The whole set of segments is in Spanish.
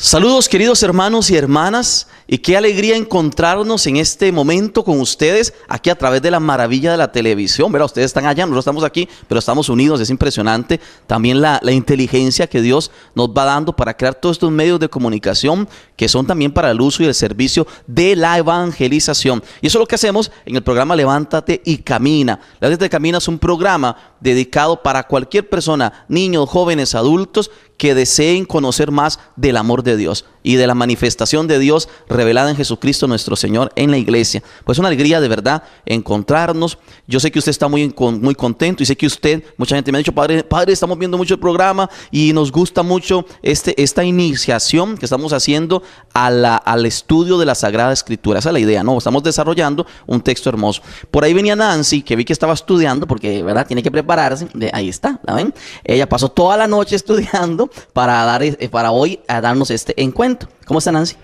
Saludos queridos hermanos y hermanas, y qué alegría encontrarnos en este momento con ustedes aquí a través de la maravilla de la televisión, ¿verdad? Ustedes están allá, nosotros estamos aquí, pero estamos unidos. Es impresionante también la inteligencia que Dios nos va dando para crear todos estos medios de comunicación que son también para el uso y el servicio de la evangelización. Y eso es lo que hacemos en el programa Levántate y Camina. Levántate y Camina es un programa dedicado para cualquier persona, niños, jóvenes, adultos, que deseen conocer más del amor de Dios y de la manifestación de Dios revelada en Jesucristo nuestro Señor en la iglesia. Pues una alegría de verdad encontrarnos. Yo sé que usted está muy contento y sé que usted, mucha gente me ha dicho, padre, estamos viendo mucho el programa y nos gusta mucho esta iniciación que estamos haciendo al estudio de la Sagrada Escritura. Esa es la idea, ¿no? Estamos desarrollando un texto hermoso. Por ahí venía Nancy, que vi que estaba estudiando porque, ¿verdad? Tiene que prepararse. Ahí está, ¿la ven? Ella pasó toda la noche estudiando para hoy a darnos este encuentro. ¿Cómo está Nancy?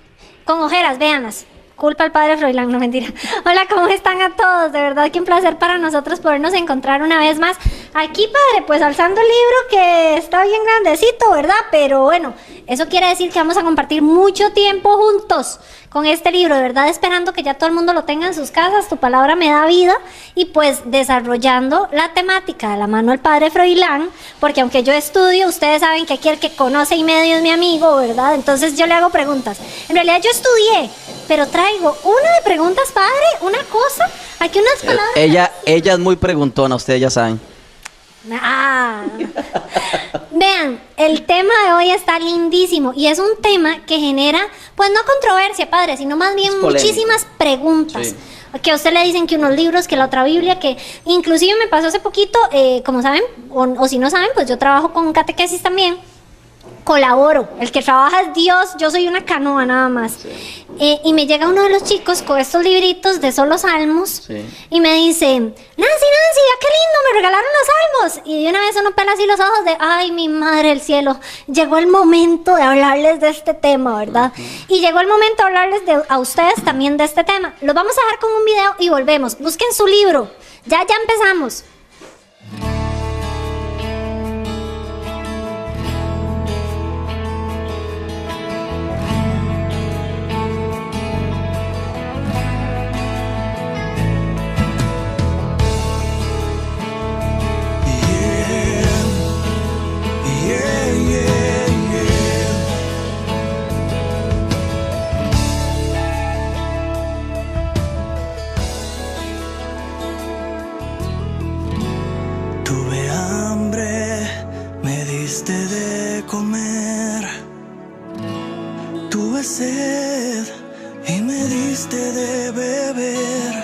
Con ojeras, véanlas. Culpa al padre Froilán, no mentira. Hola, ¿cómo están a todos? De verdad que un placer para nosotros podernos encontrar una vez más. Aquí, padre, pues alzando el libro que está bien grandecito, ¿verdad? Pero bueno, eso quiere decir que vamos a compartir mucho tiempo juntos con este libro, de verdad, esperando que ya todo el mundo lo tenga en sus casas. Tu palabra me da vida. Y pues desarrollando la temática de la mano del padre Froilán, porque aunque yo estudio, ustedes saben que aquí el que conoce y medio es mi amigo, ¿verdad? Entonces yo le hago preguntas. En realidad yo estudié, pero traigo una de preguntas, padre, una cosa, aquí unas palabras. Ella es muy preguntona, ustedes ya saben. Vean, el tema de hoy está lindísimo y es un tema que genera, pues no controversia, padre, sino más bien muchísimas preguntas. Sí. Que a usted le dicen que unos libros, que la otra Biblia, que inclusive me pasó hace poquito, como saben, o si no saben, pues yo trabajo con catequesis también. Colaboro, el que trabaja es Dios, yo soy una canoa nada más. Sí. Y me llega uno de los chicos con estos libritos de solo salmos. Sí. Y me dice, Nancy, ya qué lindo, me regalaron los salmos. Y de una vez uno pela así los ojos de, ay, mi madre del cielo, llegó el momento de hablarles de este tema, ¿verdad? Y llegó el momento de hablarles a ustedes también de este tema. Los vamos a dejar con un video y volvemos. Busquen su libro, ya empezamos. Sed y me diste de beber.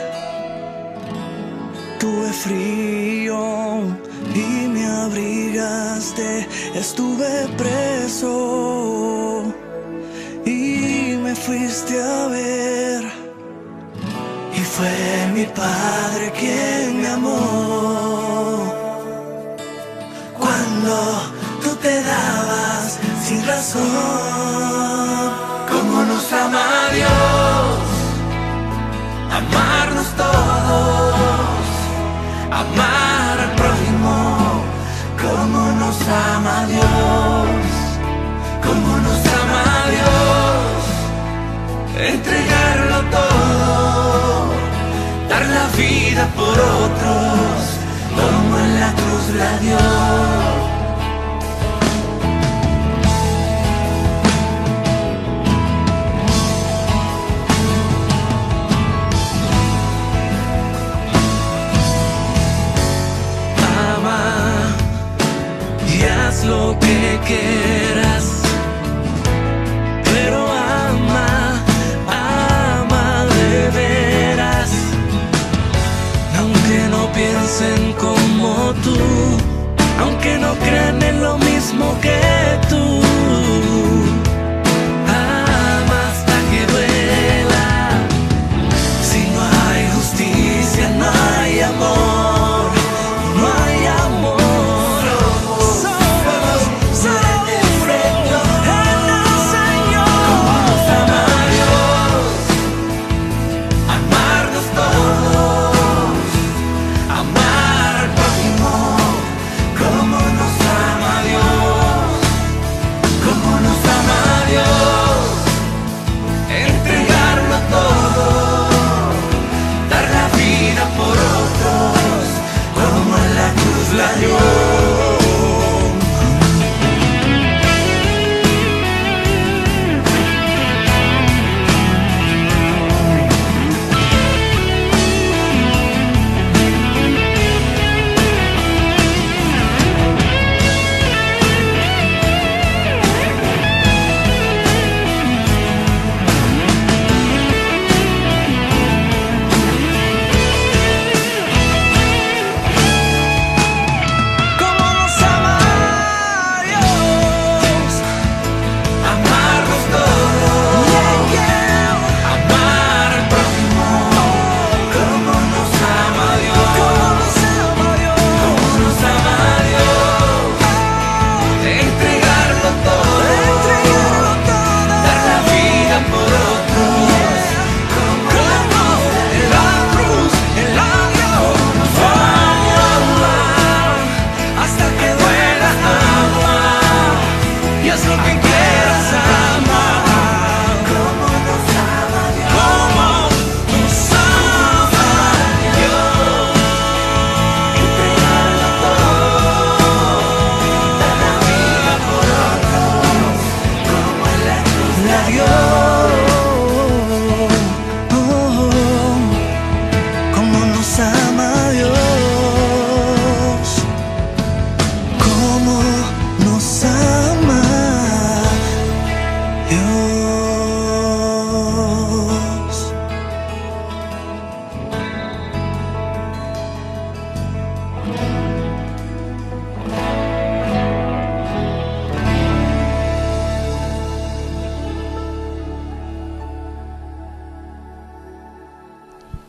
Tuve frío y me abrigaste. Estuve preso y me fuiste a ver. Y fue mi Padre quien me amó. Cuando tú te dabas sin razón. Cómo nos ama Dios, amarnos todos, amar al prójimo. Cómo nos ama Dios, cómo nos ama Dios. Entregarlo todo, dar la vida por otros, como en la cruz la dio. Lo que quieras, pero ama de veras. Aunque no piensen como tú, aunque no crean en lo mismo que tú. Ama hasta que duela. Si no hay justicia, no hay amor. Amar al prójimo, como nos ama Dios.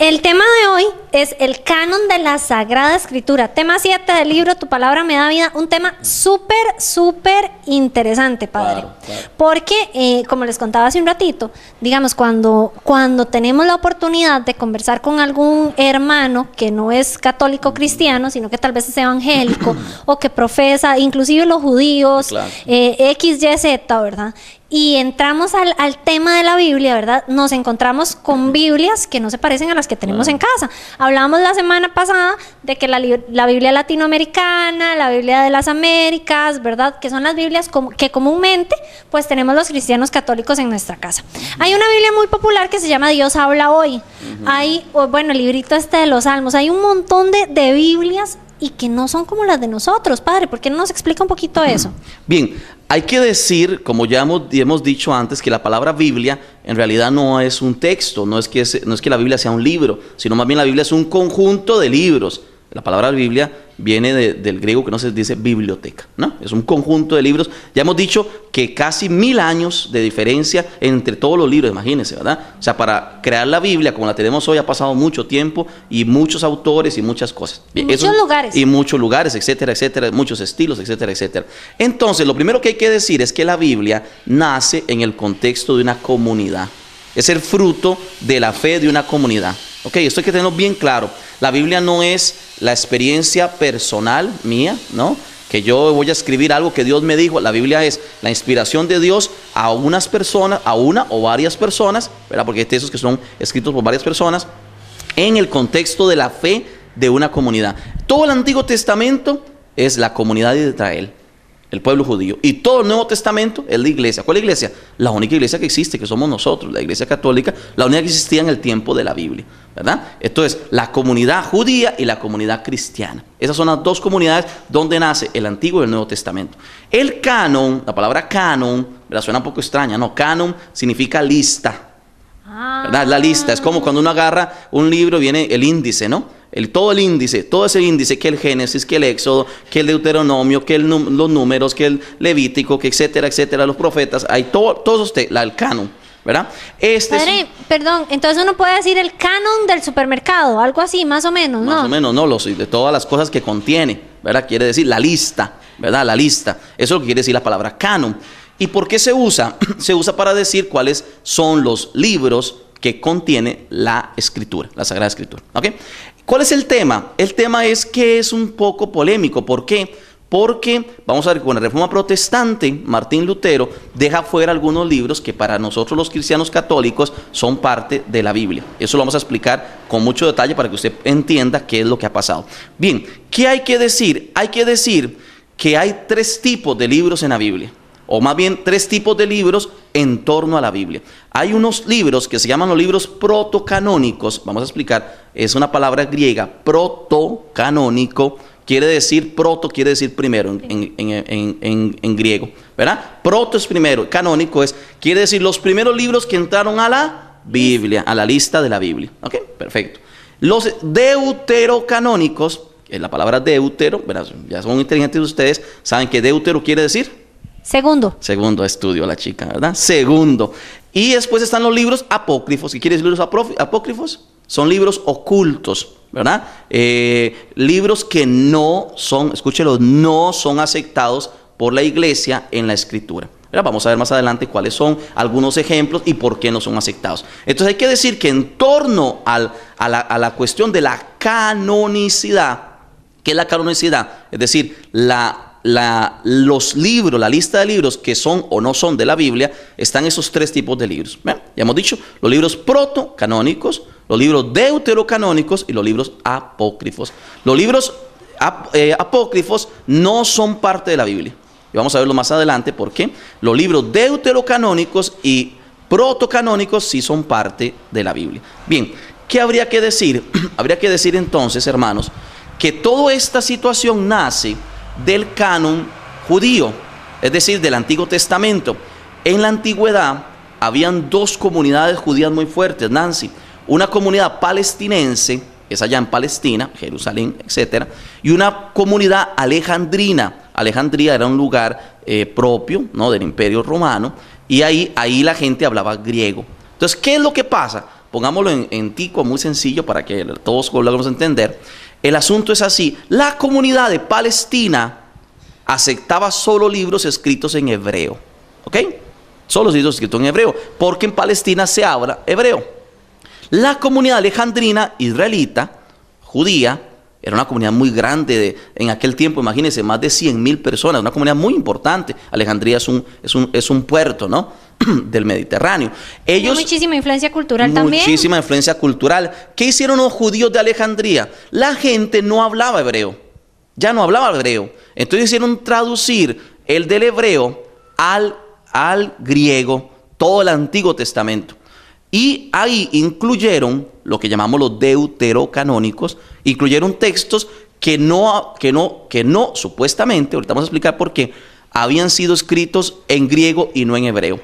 El tema de hoy es el canon de la Sagrada Escritura. Tema 7 del libro Tu Palabra Me Da Vida. Un tema súper interesante, padre. Claro. Porque, como les contaba hace un ratito, digamos, cuando tenemos la oportunidad de conversar con algún hermano que no es católico cristiano, sino que tal vez es evangélico o que profesa, inclusive los judíos, claro. XYZ, ¿verdad? Y entramos al tema de la Biblia, ¿verdad? Nos encontramos con Biblias que no se parecen a las que tenemos en casa. Hablamos la semana pasada de que la Biblia latinoamericana, la Biblia de las Américas, ¿verdad? Que son las Biblias que comúnmente pues tenemos los cristianos católicos en nuestra casa. Hay una Biblia muy popular que se llama Dios habla hoy. Hay, bueno, el librito de los Salmos. Hay un montón de Biblias y que no son como las de nosotros, padre. ¿Por qué no nos explica un poquito eso? Bien, hay que decir, como ya hemos dicho antes, que la palabra Biblia en realidad no es un texto, no es que la Biblia sea un libro, sino más bien la Biblia es un conjunto de libros. La palabra Biblia viene del griego que no se dice biblioteca, ¿no? Es un conjunto de libros. Ya hemos dicho que casi 1000 años de diferencia entre todos los libros, imagínense, ¿verdad? O sea, para crear la Biblia como la tenemos hoy ha pasado mucho tiempo y muchos autores y muchas cosas. Bien, lugares. Y muchos lugares, etcétera, etcétera, muchos estilos, etcétera, etcétera. Entonces, lo primero que hay que decir es que la Biblia nace en el contexto de una comunidad. Es el fruto de la fe de una comunidad. Ok, esto hay que tenerlo bien claro. La Biblia no es la experiencia personal mía, ¿no? Que yo voy a escribir algo que Dios me dijo. La Biblia es la inspiración de Dios a unas personas, a una o varias personas, ¿verdad? Porque hay textos que son escritos por varias personas, en el contexto de la fe de una comunidad. Todo el Antiguo Testamento es la comunidad de Israel, el pueblo judío, y todo el Nuevo Testamento es la iglesia. ¿Cuál iglesia? La única iglesia que existe, que somos nosotros, la iglesia católica, la única que existía en el tiempo de la Biblia, ¿verdad? Entonces, la comunidad judía y la comunidad cristiana. Esas son las dos comunidades donde nace el Antiguo y el Nuevo Testamento. El canon, la palabra canon, ¿verdad? Suena un poco extraña, ¿no? Canon significa lista, ¿verdad? La lista, es como cuando uno agarra un libro, viene el índice, ¿no? Todo ese índice, que el Génesis, que el Éxodo, que el Deuteronomio, que los números, que el Levítico, que etcétera, etcétera, los profetas, hay todo el canon, ¿verdad? Padre, perdón, entonces uno puede decir el canon del supermercado, algo así, más o menos, ¿no? Más o menos, no, de todas las cosas que contiene, ¿verdad? Quiere decir la lista, ¿verdad? La lista, eso es lo que quiere decir la palabra canon. ¿Y por qué se usa? Se usa para decir cuáles son los libros que contiene la Escritura, la Sagrada Escritura, ¿ok? ¿Cuál es el tema? El tema es que es un poco polémico. ¿Por qué? Porque, vamos a ver, con la Reforma Protestante, Martín Lutero deja fuera algunos libros que para nosotros los cristianos católicos son parte de la Biblia. Eso lo vamos a explicar con mucho detalle para que usted entienda qué es lo que ha pasado. Bien, ¿qué hay que decir? Hay que decir que hay 3 tipos de libros en la Biblia, o más bien 3 tipos de libros en torno a la Biblia. Hay unos libros que se llaman los libros protocanónicos, vamos a explicar, es una palabra griega, protocanónico, quiere decir, proto quiere decir primero en griego, ¿verdad? Proto es primero, canónico quiere decir los primeros libros que entraron a la Biblia, a la lista de la Biblia, ¿ok? Perfecto. Los deuterocanónicos, la palabra deutero, ¿verdad? Ya son inteligentes ustedes, saben que deutero quiere decir Segundo estudio la chica, ¿verdad? Segundo. Y después están los libros apócrifos. ¿Qué quiere decir libros apócrifos? Son libros ocultos, ¿verdad? Libros que no son, escúchelo, no son aceptados por la iglesia en la Escritura. ¿Verdad? Vamos a ver más adelante cuáles son algunos ejemplos y por qué no son aceptados. Entonces hay que decir que en torno a la cuestión de la canonicidad, ¿qué es la canonicidad? Es decir, los libros, la lista de libros que son o no son de la Biblia, están esos 3 tipos de libros. ¿Ven? Ya hemos dicho, los libros protocanónicos, los libros deuterocanónicos y los libros apócrifos. Los libros apócrifos no son parte de la Biblia. Y vamos a verlo más adelante porque los libros deuterocanónicos y protocanónicos sí son parte de la Biblia. Bien, ¿qué habría que decir? Habría que decir entonces, hermanos, que toda esta situación nace del canon judío, es decir, del Antiguo Testamento. En la antigüedad habían 2 comunidades judías muy fuertes, Nancy. Una comunidad palestinense, es allá en Palestina, Jerusalén, etcétera, y una comunidad alejandrina. Alejandría era un lugar propio, ¿no?, del Imperio Romano, y ahí la gente hablaba griego. Entonces, ¿qué es lo que pasa? pongámoslo en tico, muy sencillo para que todos lo logremos entender. El asunto es así: la comunidad de Palestina aceptaba solo libros escritos en hebreo, ¿ok? Solo libros escritos en hebreo, porque en Palestina se habla hebreo. La comunidad alejandrina, israelita, judía, era una comunidad muy grande en aquel tiempo, imagínense, más de 100,000 personas, una comunidad muy importante. Alejandría es un puerto, ¿no? Del Mediterráneo. Ellos, muchísima influencia cultural también. Muchísima influencia cultural. ¿Qué hicieron los judíos de Alejandría? La gente no hablaba hebreo, ya no hablaba hebreo. Entonces hicieron traducir el del hebreo al griego, todo el Antiguo Testamento. Y ahí incluyeron lo que llamamos los deuterocanónicos, incluyeron textos que no, supuestamente, ahorita vamos a explicar por qué, habían sido escritos en griego y no en hebreo.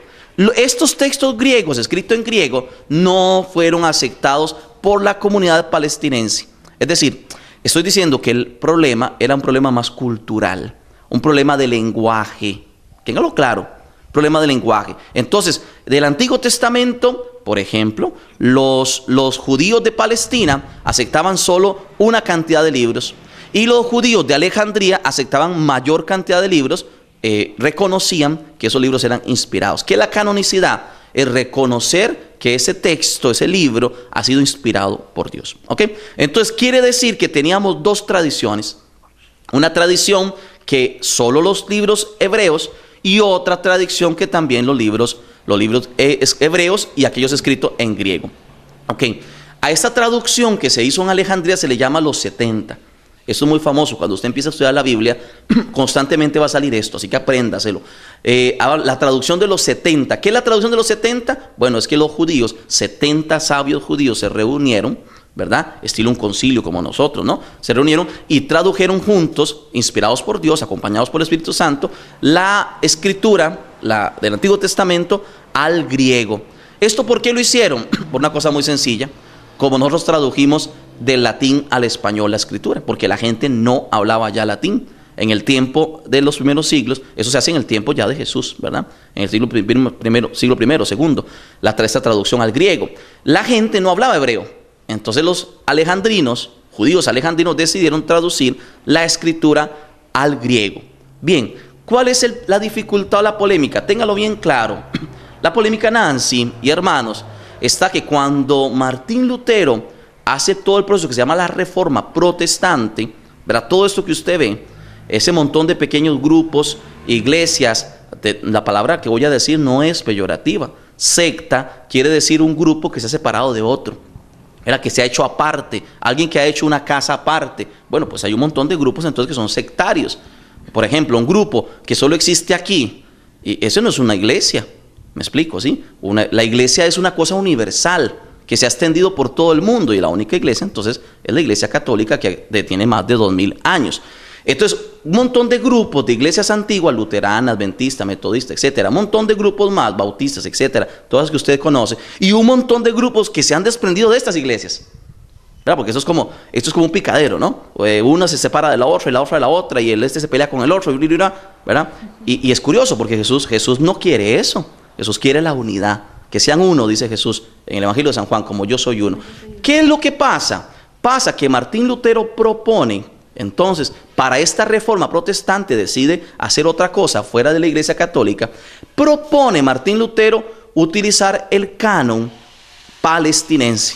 Estos textos griegos, escritos en griego, no fueron aceptados por la comunidad palestinense. Es decir, estoy diciendo que el problema era un problema más cultural, un problema de lenguaje. Ténganlo claro, problema de lenguaje. Entonces, del Antiguo Testamento, por ejemplo, los judíos de Palestina aceptaban solo una cantidad de libros, y los judíos de Alejandría aceptaban mayor cantidad de libros. Reconocían que esos libros eran inspirados. Que la canonicidad es reconocer que ese texto, ese libro, ha sido inspirado por Dios. ¿Ok? Entonces quiere decir que teníamos dos tradiciones. Una tradición que solo los libros hebreos, y otra tradición que también los libros hebreos y aquellos escritos en griego. ¿Ok? A esta traducción que se hizo en Alejandría se le llama los 70. Esto es muy famoso. Cuando usted empieza a estudiar la Biblia, constantemente va a salir esto, así que apréndaselo. La traducción de los 70. ¿Qué es la traducción de los 70? Bueno, es que los judíos, 70 sabios judíos se reunieron, ¿verdad? Estilo un concilio como nosotros, ¿no? Se reunieron y tradujeron juntos, inspirados por Dios, acompañados por el Espíritu Santo, la escritura del Antiguo Testamento al griego. ¿Esto por qué lo hicieron? Por una cosa muy sencilla. Como nosotros tradujimos del latín al español la escritura, porque la gente no hablaba ya latín en el tiempo de los primeros siglos. Eso se hace en el tiempo ya de Jesús, ¿verdad? En el siglo I, segundo, esta traducción al griego. La gente no hablaba hebreo, entonces los alejandrinos, judíos alejandrinos, decidieron traducir la escritura al griego. Bien, ¿cuál es la dificultad o la polémica? Téngalo bien claro. La polémica, Nancy y hermanos, está que cuando Martín Lutero hace todo el proceso que se llama la Reforma Protestante, ¿verdad? Todo esto que usted ve, ese montón de pequeños grupos, iglesias, la palabra que voy a decir no es peyorativa. Secta quiere decir un grupo que se ha separado de otro, era que se ha hecho aparte, alguien que ha hecho una casa aparte. Bueno, pues hay un montón de grupos entonces que son sectarios. Por ejemplo, un grupo que solo existe aquí, y eso no es una iglesia. ¿Me explico? ¿Sí? La iglesia es una cosa universal que se ha extendido por todo el mundo, y la única iglesia entonces es la iglesia católica, que tiene más de 2000 años. Entonces, un montón de grupos de iglesias antiguas, luteranas, adventistas, metodistas, etcétera, un montón de grupos más, bautistas, etcétera, todas que usted conoce, y un montón de grupos que se han desprendido de estas iglesias, ¿verdad? Porque esto es como un picadero, ¿no? Una se separa de la otra y la otra de la otra, y el se pelea con el otro, ¿verdad? Y es curioso porque Jesús no quiere eso. Jesús quiere la unidad, que sean uno, dice Jesús en el Evangelio de San Juan, como yo soy uno. ¿Qué es lo que pasa? Pasa que Martín Lutero propone, entonces, para esta reforma protestante, decide hacer otra cosa fuera de la iglesia católica. Propone Martín Lutero utilizar el canon palestinense,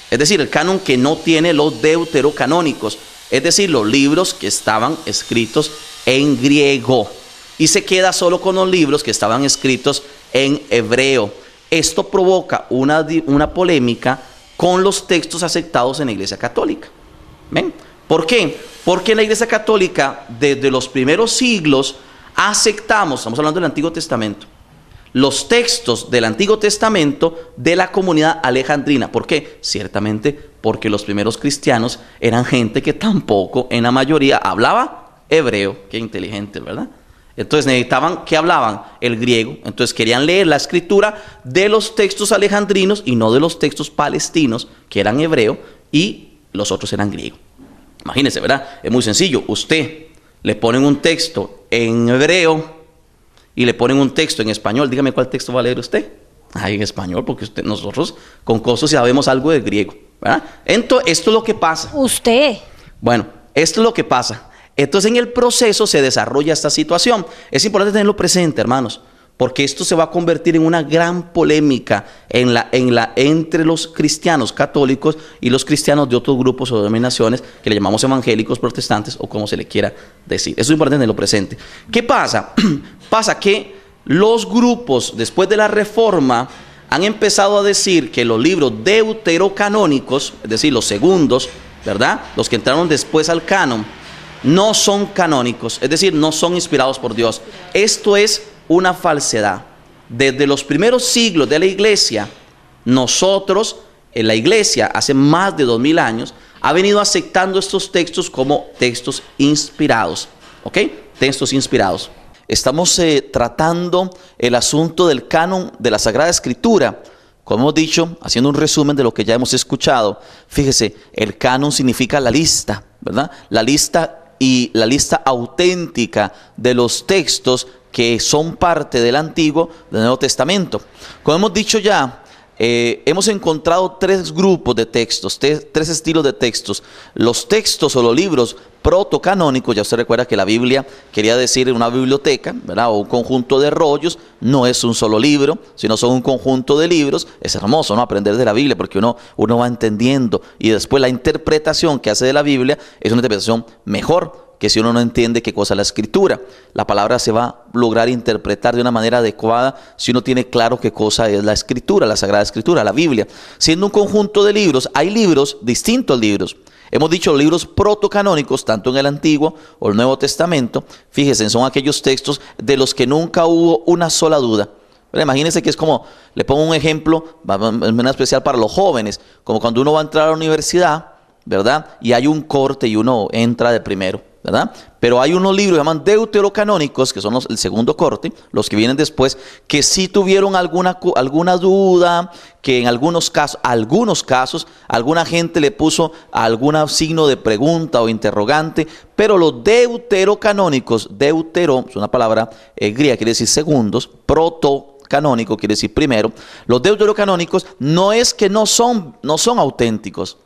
es decir, el canon que no tiene los deuterocanónicos, es decir, los libros que estaban escritos en griego, y se queda solo con los libros que estaban escritos en hebreo. Esto provoca una polémica con los textos aceptados en la Iglesia Católica. ¿Ven? ¿Por qué? Porque en la Iglesia Católica, desde los primeros siglos, estamos hablando del Antiguo Testamento, los textos del Antiguo Testamento de la comunidad alejandrina. ¿Por qué? Ciertamente porque los primeros cristianos eran gente que tampoco, en la mayoría, hablaba hebreo. Qué inteligente, ¿verdad? Entonces necesitaban, ¿qué hablaban? El griego. Entonces querían leer la escritura de los textos alejandrinos y no de los textos palestinos, que eran hebreo, y los otros eran griego. Imagínense, ¿verdad? Es muy sencillo. Usted le ponen un texto en hebreo y le ponen un texto en español. Dígame cuál texto va a leer usted. Ay, en español, porque nosotros con cosas sabemos algo de griego, ¿verdad? Entonces, esto es lo que pasa. Usted. Bueno, esto es lo que pasa. Entonces, en el proceso se desarrolla esta situación. Es importante tenerlo presente, hermanos, porque esto se va a convertir en una gran polémica entre los cristianos católicos y los cristianos de otros grupos o denominaciones que le llamamos evangélicos, protestantes o como se le quiera decir. Eso es importante tenerlo presente. ¿Qué pasa? Pasa que los grupos, después de la Reforma, han empezado a decir que los libros deuterocanónicos, es decir, los segundos, ¿verdad? Los que entraron después al canon, no son canónicos, es decir, no son inspirados por Dios. Esto es una falsedad. Desde los primeros siglos de la iglesia, nosotros, en la iglesia, hace más de 2000 años, ha venido aceptando estos textos como textos inspirados. ¿Ok? Textos inspirados. Estamos tratando el asunto del canon de la Sagrada Escritura. Como hemos dicho, haciendo un resumen de lo que ya hemos escuchado, fíjese, el canon significa la lista, ¿verdad? La lista y la lista auténtica de los textos que son parte del Antiguo, del Nuevo Testamento. Como hemos dicho ya, hemos encontrado tres grupos de textos, tres estilos de textos. Los textos o los libros protocanónicos, ya usted recuerda que la Biblia quería decir una biblioteca, ¿verdad? O un conjunto de rollos, no es un solo libro, sino son un conjunto de libros. Es hermoso, ¿no? Aprender de la Biblia, porque uno va entendiendo, y después la interpretación que hace de la Biblia es una interpretación mejor que si uno no entiende qué cosa es la Escritura. La palabra se va a lograr interpretar de una manera adecuada si uno tiene claro qué cosa es la Escritura, la Sagrada Escritura, la Biblia. Siendo un conjunto de libros, hay libros, distintos libros. Hemos dicho los libros protocanónicos, tanto en el Antiguo o el Nuevo Testamento. Fíjense, son aquellos textos de los que nunca hubo una sola duda. Pero imagínense que es como, le pongo un ejemplo, en especial para los jóvenes, como cuando uno va a entrar a la universidad, ¿verdad? Y hay un corte y uno entra de primero, ¿verdad? Pero hay unos libros que llaman deuterocanónicos, que son el segundo corte, los que vienen después, que sí tuvieron alguna duda, que en algunos casos, alguna gente le puso algún signo de pregunta o interrogante, pero los deuterocanónicos, deutero es una palabra griega, quiere decir segundos, protocanónico quiere decir primero. Los deuterocanónicos no es que no son auténticos,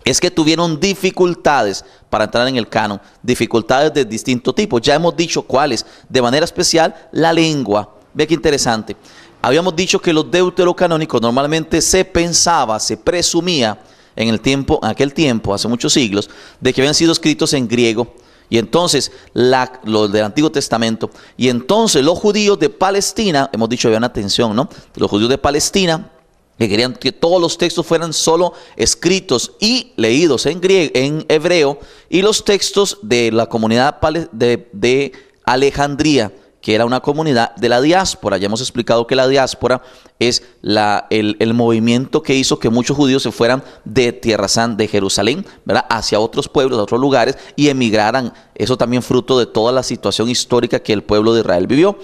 es que tuvieron dificultades para entrar en el canon, dificultades de distinto tipo. Ya hemos dicho cuáles, de manera especial la lengua. Ve qué interesante. Habíamos dicho que los deuterocanónicos normalmente se presumía en aquel tiempo, hace muchos siglos, de que habían sido escritos en griego. Y entonces, los del Antiguo Testamento, y entonces los judíos de Palestina, hemos dicho, había una tensión, ¿no? Los judíos de Palestina, que querían que todos los textos fueran solo escritos y leídos en hebreo, y los textos de la comunidad de Alejandría, que era una comunidad de la diáspora. Ya hemos explicado que la diáspora es el movimiento que hizo que muchos judíos se fueran de Tierra Santa, de Jerusalén, ¿verdad?, hacia otros pueblos, a otros lugares, y emigraran. Eso también fruto de toda la situación histórica que el pueblo de Israel vivió.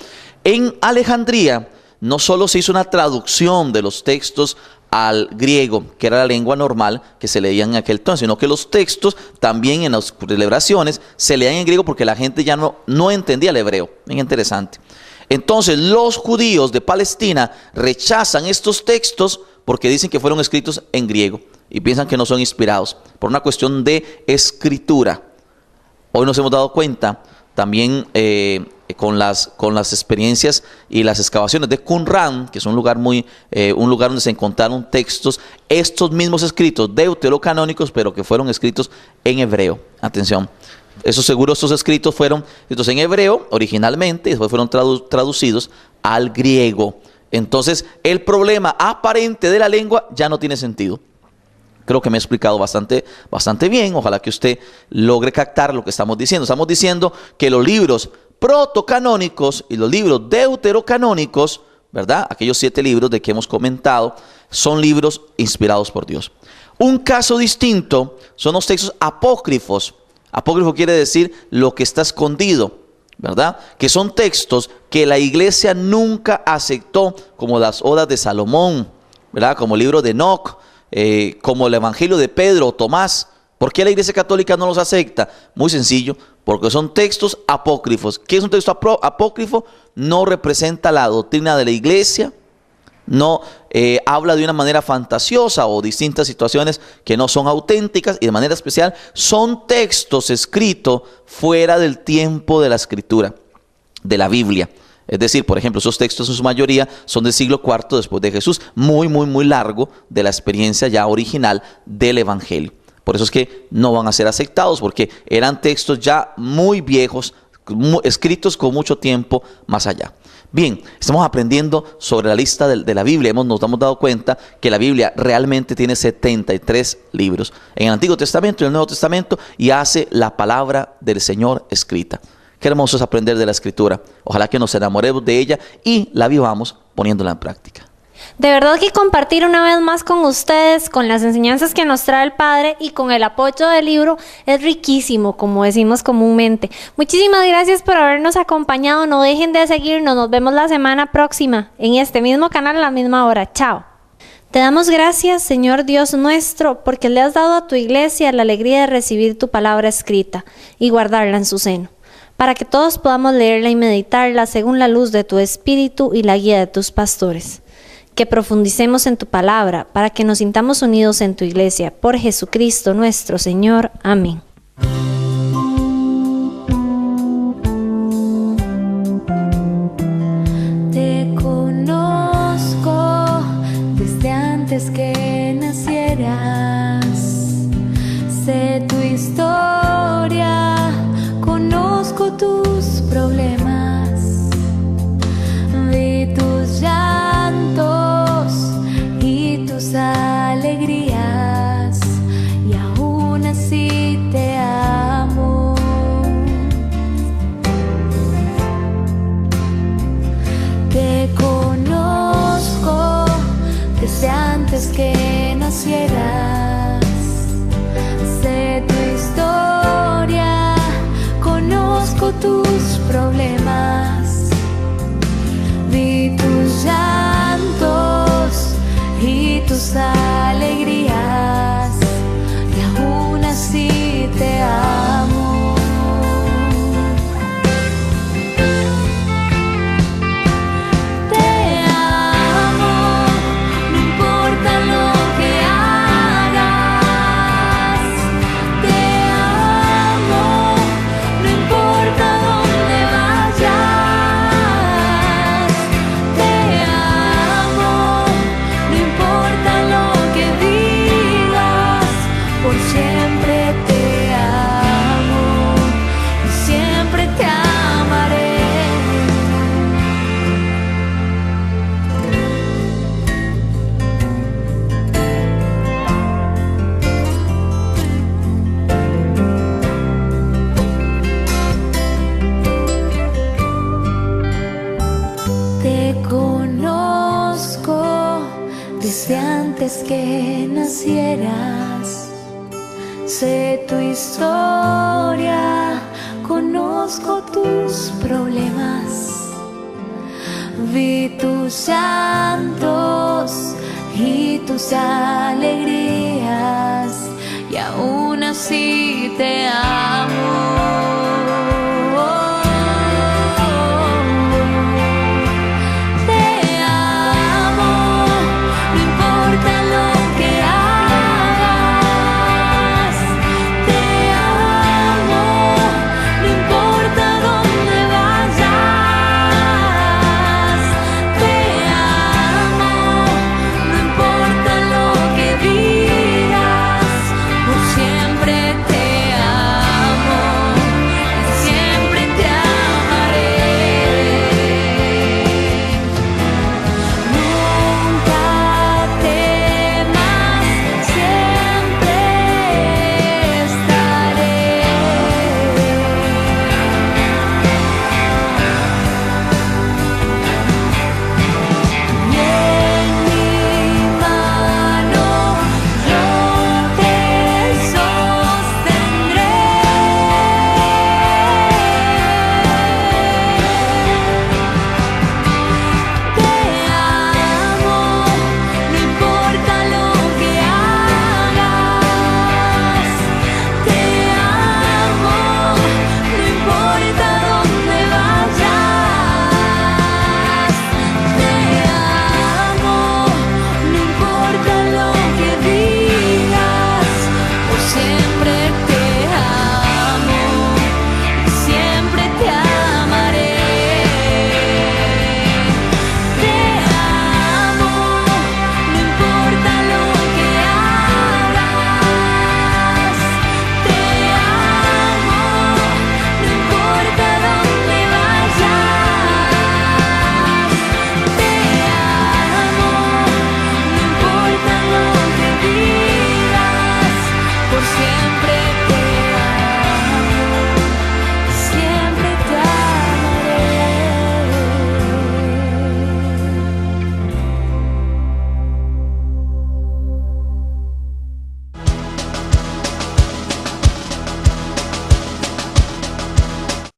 En Alejandría no solo se hizo una traducción de los textos al griego, que era la lengua normal que se leía en aquel entonces, sino que los textos también en las celebraciones se leían en griego porque la gente ya no entendía el hebreo. Bien interesante. Entonces los judíos de Palestina rechazan estos textos porque dicen que fueron escritos en griego y piensan que no son inspirados por una cuestión de escritura. Hoy nos hemos dado cuenta también con las experiencias y las excavaciones de Qumran, que es un lugar donde se encontraron textos, estos mismos escritos deuterocanónicos, pero que fueron escritos en hebreo. Atención, estos escritos fueron escritos en hebreo originalmente y después fueron traducidos al griego. Entonces, el problema aparente de la lengua ya no tiene sentido. Creo que me he explicado bastante bien. Ojalá que usted logre captar lo que estamos diciendo. Estamos diciendo que los libros protocanónicos y los libros deuterocanónicos, ¿verdad?, aquellos 7 libros de que hemos comentado, son libros inspirados por Dios. Un caso distinto son los textos apócrifos. Apócrifo quiere decir lo que está escondido, ¿verdad?, que son textos que la iglesia nunca aceptó, como las Odas de Salomón, ¿verdad?, como el libro de Enoc, como el Evangelio de Pedro o Tomás. ¿Por qué la Iglesia Católica no los acepta? Muy sencillo, porque son textos apócrifos. ¿Qué es un texto apócrifo? No representa la doctrina de la Iglesia, no habla de una manera fantasiosa o distintas situaciones que no son auténticas, y de manera especial son textos escritos fuera del tiempo de la escritura, de la Biblia. Es decir, por ejemplo, esos textos en su mayoría son del siglo IV después de Jesús, muy largo de la experiencia ya original del Evangelio. Por eso es que no van a ser aceptados, porque eran textos ya muy viejos, escritos con mucho tiempo más allá. Bien, estamos aprendiendo sobre la lista de la Biblia. Nos hemos dado cuenta que la Biblia realmente tiene 73 libros en el Antiguo Testamento y el Nuevo Testamento, y hace la palabra del Señor escrita. Qué hermoso es aprender de la Escritura. Ojalá que nos enamoremos de ella y la vivamos poniéndola en práctica. De verdad que compartir una vez más con ustedes, con las enseñanzas que nos trae el Padre y con el apoyo del libro, es riquísimo, como decimos comúnmente. Muchísimas gracias por habernos acompañado. No dejen de seguirnos. Nos vemos la semana próxima en este mismo canal a la misma hora. Chao. Te damos gracias, Señor Dios nuestro, porque le has dado a tu iglesia la alegría de recibir tu palabra escrita y guardarla en su seno, para que todos podamos leerla y meditarla según la luz de tu Espíritu y la guía de tus pastores. Que profundicemos en tu palabra, para que nos sintamos unidos en tu iglesia. Por Jesucristo nuestro Señor. Amén. Te conozco desde antes que nacieras. Sé tu historia, conozco tus problemas. Vi tus llantos y tus alegrías, y aún así te amo. Te conozco desde antes que nacieras. Sé tu historia, conozco tus problemas. Vi tus llantos y tus alegrías, y aún así te amo. Te amo, no importa lo que hagas. Te amo, no importa dónde vayas. Te amo, no importa lo que digas, por siempre te amo y siempre te amaré. Te conozco desde antes que nacieras. Sé tu historia, conozco tus problemas. Vi tus llantos y tus alegrías, y aún así te amo.